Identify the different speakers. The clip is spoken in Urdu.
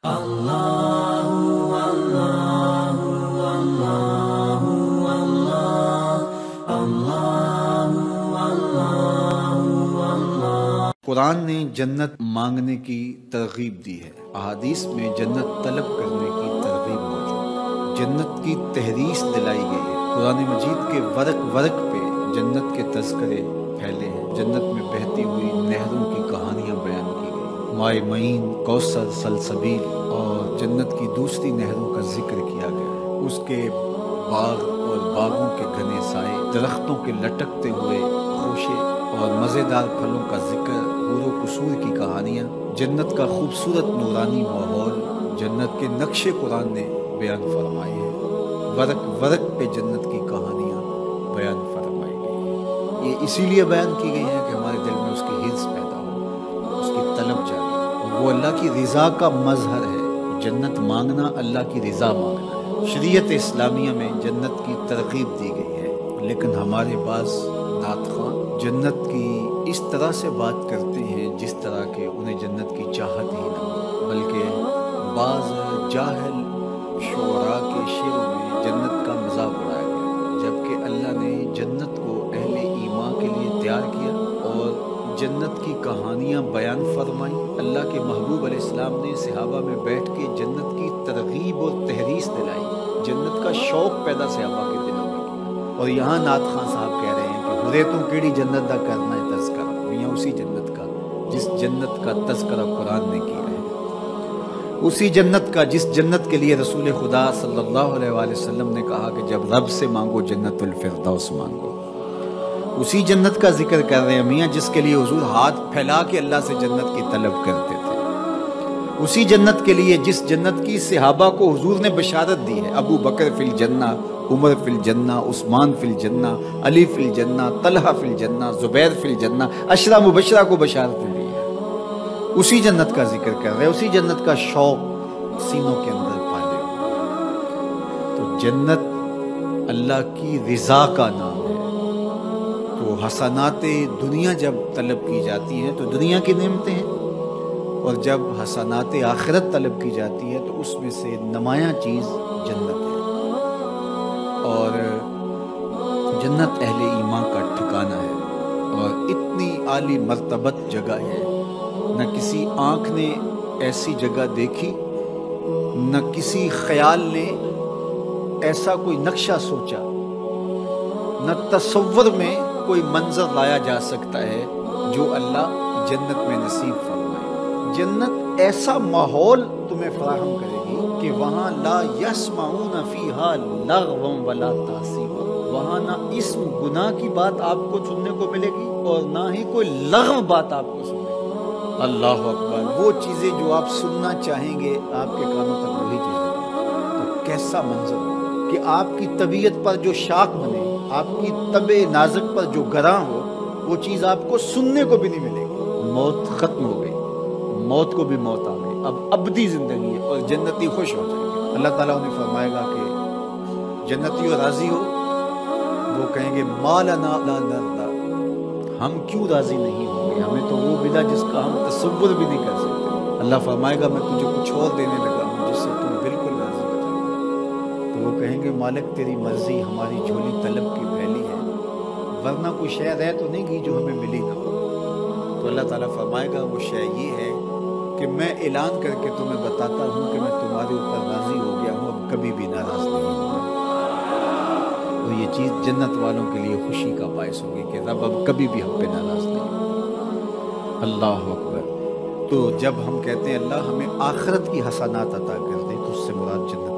Speaker 1: قرآن نے جنت مانگنے کی ترغیب دی ہے، احادیث میں جنت طلب کرنے کی ترغیب موجود ہے، جنت کی تحریص دلائی گئی ہے۔ قرآن مجید کے ورق ورق پہ جنت کے تذکرے پھیلے ہیں، جنت میں بہتی ہوئی نہروں کی کہانیاں بیان کی گئی، مائے معین، کوثر، سلسبیل اور جنت کی دوسری نہروں کا ذکر کیا گیا ہے۔ اس کے باغ اور باغوں کے گھنے سائے، درختوں کے لٹکتے ہوئے خوشے اور مزیدار پھلوں کا ذکر، حور و قصور کی کہانیاں، جنت کا خوبصورت نورانی ماحول جنت کے نقش قرآن نے بیان فرمائے ہیں۔ ورق ورق پہ جنت کی کہانیاں بیان فرمائی گئی ہیں۔ یہ اسی لیے بیان کی گئی ہیں کہ ہمارے دل میں اس کی حرص پیدا ہو، اس کی طلب جاگے، اور وہ اللہ کی رضا کا مظہر ہے۔ جنت مانگنا اللہ کی رضا مانگنا ہے۔ شریعت اسلامیہ میں جنت کی ترغیب دی گئی ہے، لیکن ہمارے بعض نعت خواں جنت کی اس طرح سے بات کرتے ہیں جس طرح کہ انہیں جنت کی چاہت ہی نہ ہو، بلکہ بعض جاہل شعراء کے شعروں میں جنت کا مذاق اڑایا گیا، جبکہ اللہ نے جنت کو اہل ایمان کے لیے تیار کیا اور جنت کی کہانیاں بیان فرمائیں۔ اللہ کے محبوب علیہ السلام نے صحابہ میں بیٹھ کے جنت کی ترغیب اور تحریص دلائی، جنت کا شوق پیدا صحابہ کے دلوں میں کیا۔ اور یہاں نعت خواں صاحب کہہ رہے ہیں کہ ہرے تو کیڑی جنت دا کرنا ہے تذکرہ، میاں اسی جنت کا جس جنت کا تذکرہ قرآن نے کیا ہے، اسی جنت کا جس جنت کے لیے رسول خدا صلی اللہ علیہ وآلہ وسلم نے کہا کہ جب رب سے مانگو جنت الفردوس مانگو، اسی جنت کا ذکر کر رہے ہیں میاں جس کے لیے حضور ہاتھ پھیلا کے اللہ سے جنت کی طلب کرتے تھے، اسی جنت کے لیے جس جنت کی صحابہ کو حضور نے بشارت دی ہے، ابو بکر فی الجنہ، عمر فی الجنہ، عثمان فی الجنہ، علی فی الجنہ، طلحہ فی الجنہ، زبیر فی الجنہ، عشرہ مبشرہ کو بشارت دی ہے۔ اسی جنت کا ذکر کر رہے ہیں، اسی جنت کا شوق سینوں کے اندر پالے ہوئے۔ تو جنت اللہ کی رضا کا نام ہے۔ تو حسنات دنیا جب طلب کی جاتی ہیں تو دنیا کی نعمتیں ہیں، اور جب حسنات آخرت طلب کی جاتی ہے تو اس میں سے نمایاں چیز جنت ہے۔ اور جنت اہل ایمان کا ٹھکانہ ہے اور اتنی عالی مرتبت جگہ ہے، نہ کسی آنکھ نے ایسی جگہ دیکھی، نہ کسی خیال نے ایسا کوئی نقشہ سوچا، نہ تصور میں کوئی منظر لایا جا سکتا ہے جو اللہ جنت میں نصیب فرمائے۔ جنت ایسا ماحول تمہیں فراہم کرے گی کہ وہاں لا یسمعون فیہا لغوا ولا تاثیما، وہاں نہ اسم گناہ کی بات آپ کو سننے کو ملے گی اور نہ ہی کوئی لغو بات آپ کو سننے کو ملے گی۔ اللہ اکبر، وہ چیزیں جو آپ سننا چاہیں گے آپ کے کانوں تک وہی چیزیں گی۔ تو کیسا منظر ہو کہ آپ کی طبیعت پر جو شاک بنے، آپ کی طبع نازک پر جو گراں ہو، وہ چیز آپ کو سننے کو بھی نہیں ملے گی۔ موت ختم ہو گئی، موت کو بھی موت آ گئی، اب ابدی زندگی ہے اور جنتی خوش ہو جائیں گے۔ اللہ تعالیٰ انہیں فرمائے گا کہ جنتیوں راضی ہو، وہ کہیں گے ما لنا لا نرضى، ہم کیوں راضی نہیں ہوں گے، ہمیں تو وہ ملا جس کا ہم تصور بھی نہیں کر سکتے۔ اللہ فرمائے گا میں تجھے کچھ اور دینے لگا ہوں جس سے تم بالکل راضی ہو جائے گا۔ تو وہ کہیں گے مالک تیری مرضی، ہماری جھولی طلب کی پھیلی ہے، ورنہ کوئی شے رہ تو نہیں گئی جو ہمیں ملی نہ ہو۔ تو اللہ تعالیٰ فرمائے گا وہ شے یہ ہے کہ میں اعلان کر کے تمہیں بتاتا ہوں کہ میں تمہارے اوپر راضی ہو گیا ہوں، اب کبھی بھی ناراض نہیں ہوں۔ تو یہ چیز جنت والوں کے لیے خوشی کا باعث ہوگی کہ رب اب کبھی بھی ہم پہ ناراض نہیں ہوں۔ اللہ اکبر۔ تو جب ہم کہتے ہیں اللہ ہمیں آخرت کی حسنات عطا کر دے تو اس سے مراد جنت